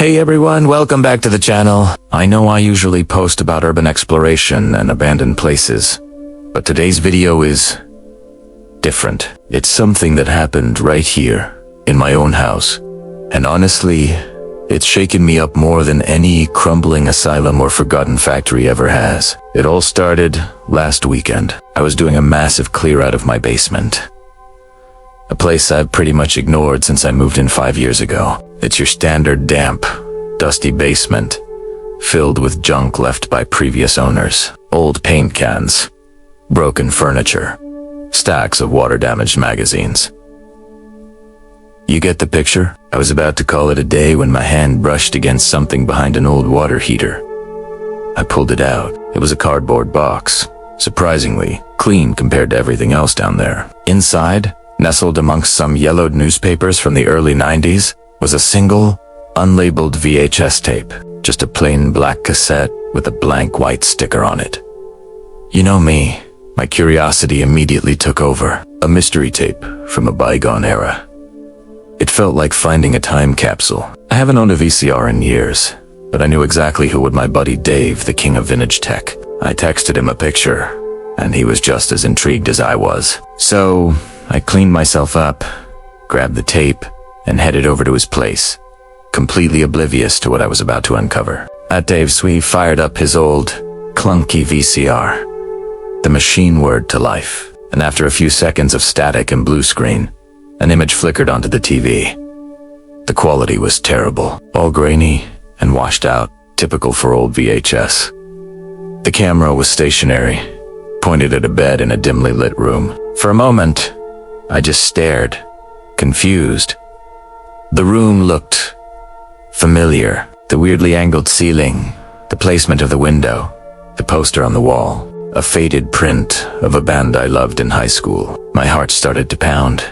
Hey everyone, welcome back to the channel. I know I usually post about urban exploration and abandoned places, but today's video is different. It's something that happened right here, in my own house. And honestly, it's shaken me up more than any crumbling asylum or forgotten factory ever has. It all started last weekend. I was doing a massive clear out of my basement. A place I've pretty much ignored since I moved in 5 years ago. It's your standard damp, dusty basement, filled with junk left by previous owners. Old paint cans, broken furniture, stacks of water-damaged magazines. You get the picture? I was about to call it a day when my hand brushed against something behind an old water heater. I pulled it out. It was a cardboard box, surprisingly clean compared to everything else down there. Inside, nestled amongst some yellowed newspapers from the early 90s, was a single, unlabeled VHS tape. Just a plain black cassette with a blank white sticker on it. You know me, my curiosity immediately took over. A mystery tape from a bygone era. It felt like finding a time capsule. I haven't owned a VCR in years, but I knew exactly who would my buddy Dave, the king of vintage tech. I texted him a picture, and he was just as intrigued as I was. So, I cleaned myself up, grabbed the tape, and headed over to his place, completely oblivious to what I was about to uncover. At Dave's, we fired up his old, clunky VCR. The machine whirred to life, and after a few seconds of static and blue screen, an image flickered onto the TV. The quality was terrible, all grainy and washed out, typical for old VHS. The camera was stationary, pointed at a bed in a dimly lit room. For a moment, I just stared, confused. The room looked familiar. The weirdly angled ceiling, the placement of the window, the poster on the wall, a faded print of a band I loved in high school. My heart started to pound.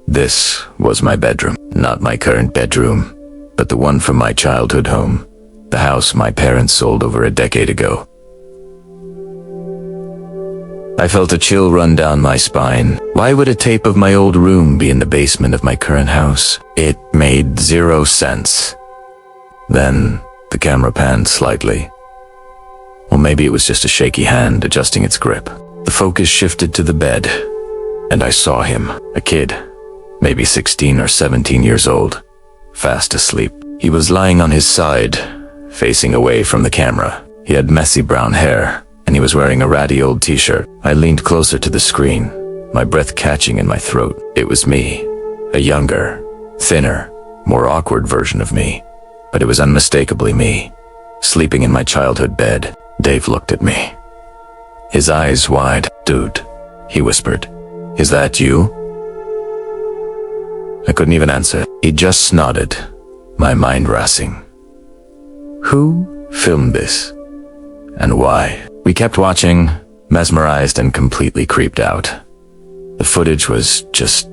This was my bedroom. Not my current bedroom, but the one from my childhood home, the house my parents sold over a decade ago. I felt a chill run down my spine. Why would a tape of my old room be in the basement of my current house? It made zero sense. Then, the camera panned slightly. Or maybe it was just a shaky hand adjusting its grip. The focus shifted to the bed, and I saw him, a kid, maybe 16 or 17 years old, fast asleep. He was lying on his side, facing away from the camera. He had messy brown hair, and he was wearing a ratty old t-shirt. I leaned closer to the screen, my breath catching in my throat. It was me, a younger, thinner, more awkward version of me, but it was unmistakably me, sleeping in my childhood bed. Dave looked at me, his eyes wide. "Dude," he whispered, "is that you?" I couldn't even answer. He just nodded, my mind racing. Who filmed this? And why? We kept watching, mesmerized and completely creeped out. The footage was just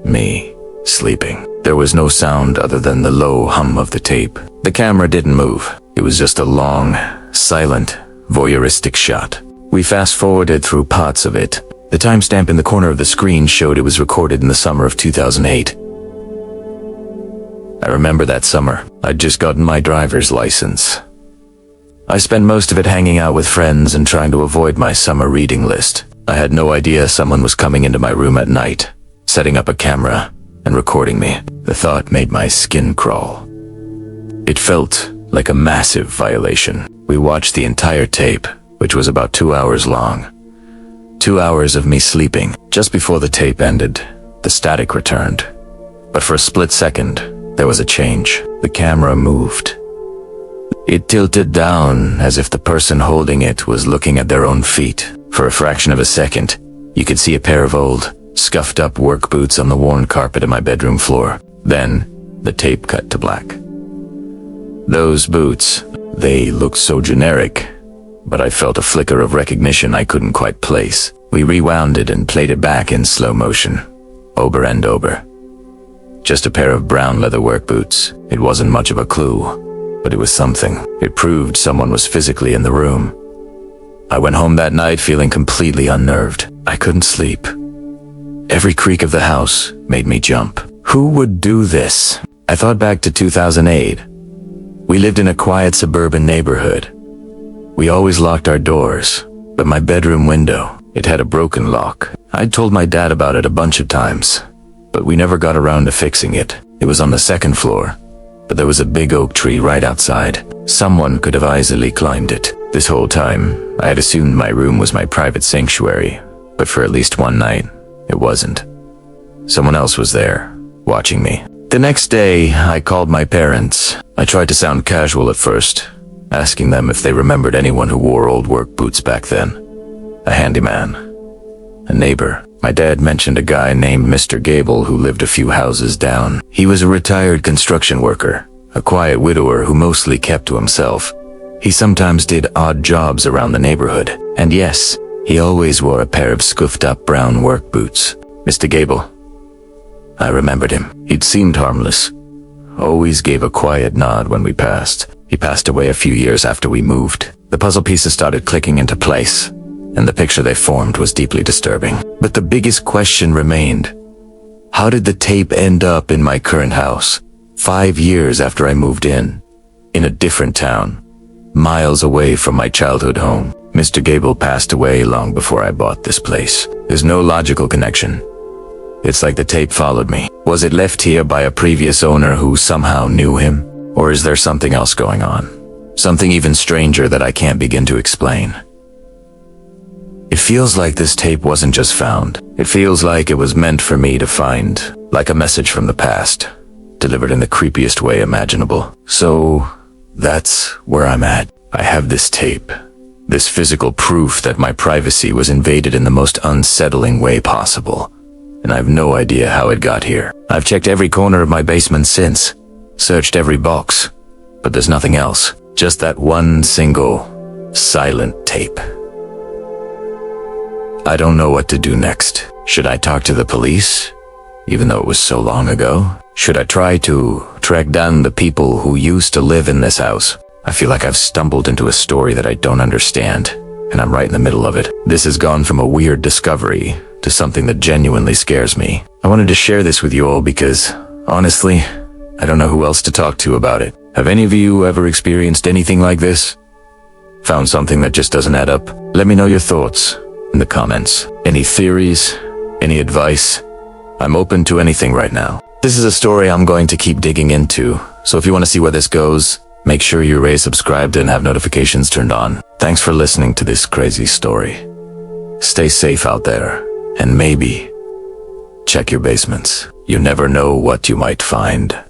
me, sleeping. There was no sound other than the low hum of the tape. The camera didn't move. It was just a long, silent, voyeuristic shot. We fast-forwarded through parts of it. The timestamp in the corner of the screen showed it was recorded in the summer of 2008. I remember that summer. I'd just gotten my driver's license. I spent most of it hanging out with friends and trying to avoid my summer reading list. I had no idea someone was coming into my room at night, setting up a camera and recording me. The thought made my skin crawl. It felt like a massive violation. We watched the entire tape, which was about 2 hours long. 2 hours of me sleeping. Just before the tape ended, the static returned. But for a split second, there was a change. The camera moved. It tilted down as if the person holding it was looking at their own feet. For a fraction of a second, you could see a pair of old, scuffed-up work boots on the worn carpet of my bedroom floor. Then, the tape cut to black. Those boots, they looked so generic, but I felt a flicker of recognition I couldn't quite place. We rewound it and played it back in slow motion, over and over. Just a pair of brown leather work boots. It wasn't much of a clue, but it was something. It proved someone was physically in the room. I went home that night feeling completely unnerved. I couldn't sleep. Every creak of the house made me jump. Who would do this? I thought back to 2008. We lived in a quiet suburban neighborhood. We always locked our doors, but my bedroom window, it had a broken lock. I'd told my dad about it a bunch of times, but we never got around to fixing it. It was on the second floor, but there was a big oak tree right outside. Someone could have easily climbed it. This whole time, I had assumed my room was my private sanctuary, but for at least one night, it wasn't. Someone else was there, watching me. The next day, I called my parents. I tried to sound casual at first, asking them if they remembered anyone who wore old work boots back then. A handyman. A neighbor. My dad mentioned a guy named Mr. Gable who lived a few houses down. He was a retired construction worker, a quiet widower who mostly kept to himself. He sometimes did odd jobs around the neighborhood. And yes, he always wore a pair of scuffed-up brown work boots. Mr. Gable. I remembered him. He'd seemed harmless. Always gave a quiet nod when we passed. He passed away a few years after we moved. The puzzle pieces started clicking into place, and the picture they formed was deeply disturbing. But the biggest question remained. How did the tape end up in my current house, 5 years after I moved in a different town, miles away from my childhood home? Mr. Gable passed away long before I bought this place. There's no logical connection. It's like the tape followed me. Was it left here by a previous owner who somehow knew him? Or is there something else going on? Something even stranger that I can't begin to explain. It feels like this tape wasn't just found. It feels like it was meant for me to find, like a message from the past, delivered in the creepiest way imaginable. So, that's where I'm at. I have this tape. This physical proof that my privacy was invaded in the most unsettling way possible. And I have no idea how it got here. I've checked every corner of my basement since, searched every box, but there's nothing else. Just that one single, silent tape. I don't know what to do next. Should I talk to the police, even though it was so long ago? Should I try to track down the people who used to live in this house? I feel like I've stumbled into a story that I don't understand, and I'm right in the middle of it. This has gone from a weird discovery to something that genuinely scares me. I wanted to share this with you all because, honestly, I don't know who else to talk to about it. Have any of you ever experienced anything like this? Found something that just doesn't add up? Let me know your thoughts in the comments. Any theories? Any advice? I'm open to anything right now. This is a story I'm going to keep digging into, so if you want to see where this goes, make sure you're already subscribed and have notifications turned on. Thanks for listening to this crazy story. Stay safe out there, and maybe check your basements. You never know what you might find.